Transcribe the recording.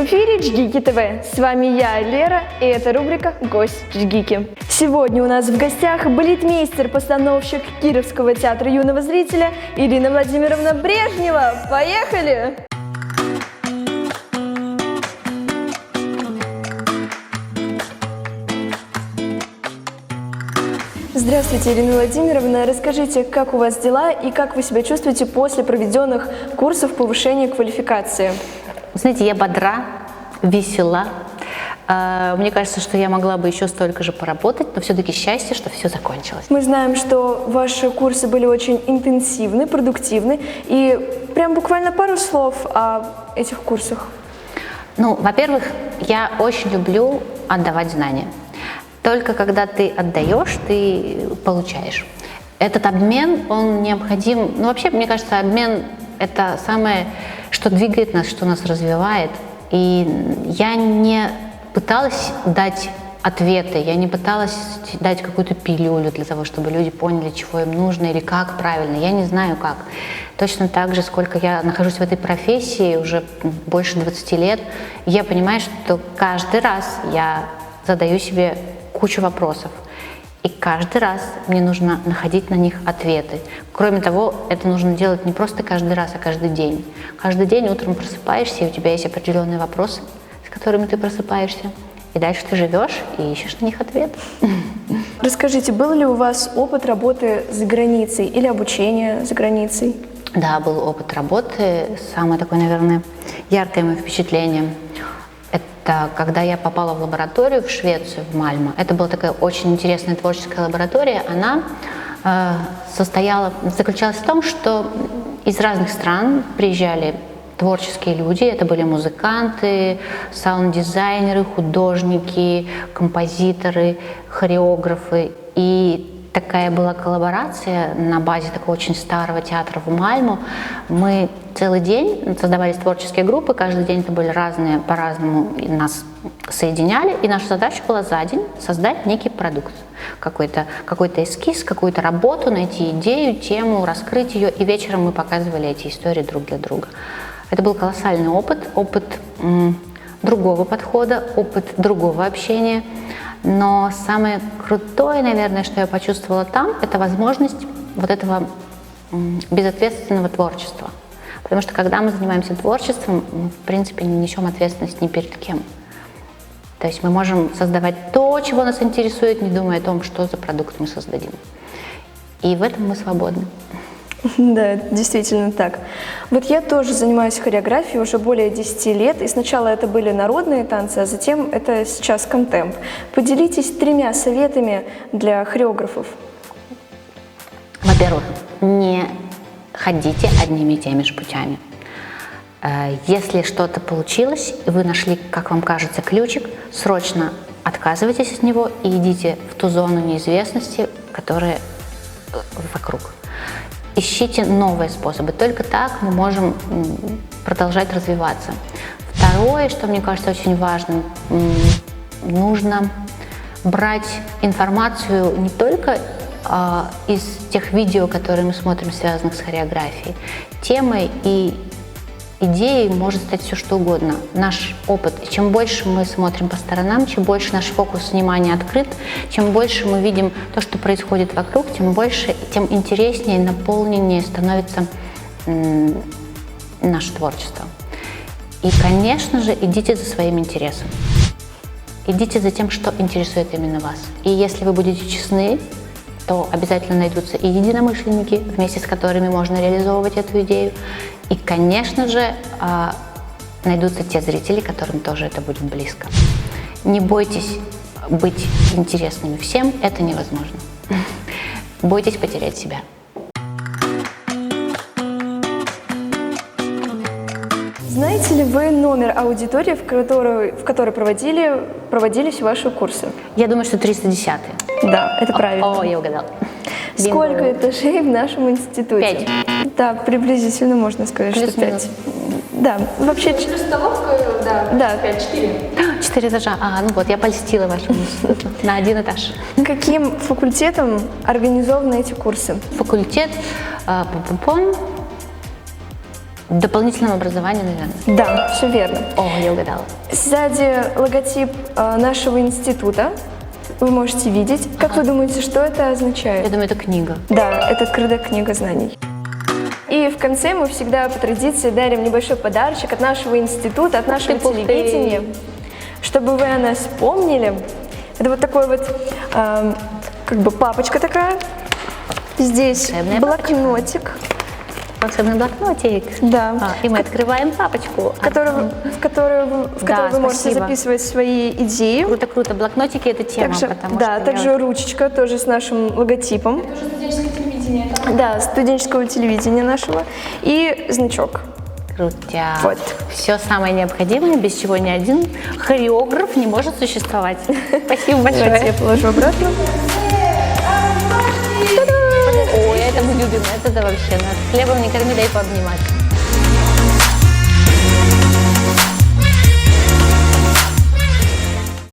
В эфире Чгики ТВ. С вами я, Лера, и это рубрика «Гость Чгики». Сегодня у нас в гостях балетмейстер-постановщик Кировского театра юного зрителя Ирина Владимировна Брежнева. Поехали! Здравствуйте, Ирина Владимировна. Расскажите, как у вас дела и как вы себя чувствуете после проведенных курсов повышения квалификации? Знаете, я бодра, весела. Мне кажется, что я могла бы еще столько же поработать, но все-таки счастье, что все закончилось. Мы знаем, что ваши курсы были очень интенсивны, продуктивны. И прям буквально пару слов о этих курсах. Ну, во-первых, я очень люблю отдавать знания. Только когда ты отдаешь, ты получаешь. Этот обмен, он необходим. Ну, вообще, мне кажется, обмен – это самое, что двигает нас, что нас развивает. И я не пыталась дать ответы, я не пыталась дать какую-то пилюлю для того, чтобы люди поняли, чего им нужно или как правильно. Я не знаю как. Точно так же, сколько я нахожусь в этой профессии, уже больше 20 лет, я понимаю, что каждый раз я задаю себе кучу вопросов. И каждый раз мне нужно находить на них ответы. Кроме того, это нужно делать не просто каждый раз, а каждый день. Каждый день утром просыпаешься, и у тебя есть определенные вопросы, с которыми ты просыпаешься. И дальше ты живешь и ищешь на них ответ. Расскажите, был ли у вас опыт работы за границей или обучения за границей? Да, был опыт работы. Самое такое, наверное, яркое мое впечатление – это когда я попала в лабораторию в Швецию, в Мальмо. Это была такая очень интересная творческая лаборатория. Она заключалась в том, что из разных стран приезжали творческие люди. Это были музыканты, саунд-дизайнеры, художники, композиторы, хореографы. И такая была коллаборация на базе такого очень старого театра в Мальмо. Мы целый день создавались творческие группы, каждый день это были разные, по-разному нас соединяли, и наша задача была за день создать некий продукт, какой-то эскиз, какую-то работу, найти идею, тему, раскрыть ее, и вечером мы показывали эти истории друг для друга. Это был колоссальный опыт другого подхода, опыт другого общения. Но самое крутое, наверное, что я почувствовала там, это возможность вот этого безответственного творчества. Потому что когда мы занимаемся творчеством, мы, в принципе, не несем ответственность ни перед кем. То есть мы можем создавать то, чего нас интересует, не думая о том, что за продукт мы создадим. И в этом мы свободны. Да, действительно так. Вот я тоже занимаюсь хореографией уже более 10 лет, и сначала это были народные танцы, а затем это сейчас контемп. Поделитесь 3 советами для хореографов. Во-первых, не ходите одними и теми же путями. Если что-то получилось, и вы нашли, как вам кажется, ключик, срочно отказывайтесь от него и идите в ту зону неизвестности, которая вокруг. Ищите новые способы. Только так мы можем продолжать развиваться. Второе, что мне кажется очень важным, нужно брать информацию не только из тех видео, которые мы смотрим, связанных с хореографией. Темой и идеей может стать все что угодно. Наш опыт. И чем больше мы смотрим по сторонам, чем больше наш фокус внимания открыт, чем больше мы видим то, что происходит вокруг, тем интереснее и наполненнее становится наше творчество. И, конечно же, идите за своим интересом. Идите за тем, что интересует именно вас. И если вы будете честны, то обязательно найдутся и единомышленники, вместе с которыми можно реализовывать эту идею. И, конечно же, найдутся те зрители, которым тоже это будет близко. Не бойтесь быть интересными всем, это невозможно. Бойтесь потерять себя. Знаете ли вы номер аудитории, в которой проводились ваши курсы? Я думаю, что 310-й. Да, это правильно. О, я угадала. Сколько этажей в нашем институте? 5. Да, приблизительно можно сказать, что 5. Да, вообще... Столовка, да, 5-4. 4 этажа. Ну вот, я польстила вашему институту на 1 этаж. Каким факультетом организованы эти курсы? Факультет Дополнительном образовании, наверное. Да, все верно. О, я угадала. Сзади логотип нашего института. Вы можете видеть. Как вы думаете, что это означает? Я думаю, это книга. Да, это открытая книга знаний. И в конце мы всегда по традиции дарим небольшой подарочек от нашего института, от нашего телевидения, чтобы вы о нас помнили. Это вот такой вот, как бы папочка такая. Здесь Волшебная блокнотик, Волшебный блокнотик. да, И мы открываем папочку. в которую вы можете спасибо. записывать свои идеи. Круто. Блокнотики — это тема, Также, потому да, что также ручечка тоже с нашим логотипом. Тоже студенческое телевидение. Да, студенческого телевидения нашего. И значок. Крутяк. Вот. Все самое необходимое, без чего ни один хореограф не может существовать. Спасибо Давайте я большое. положу обратно. Ой, это мы любим, это да вообще. Нас хлебом не корми, дай пообнимать.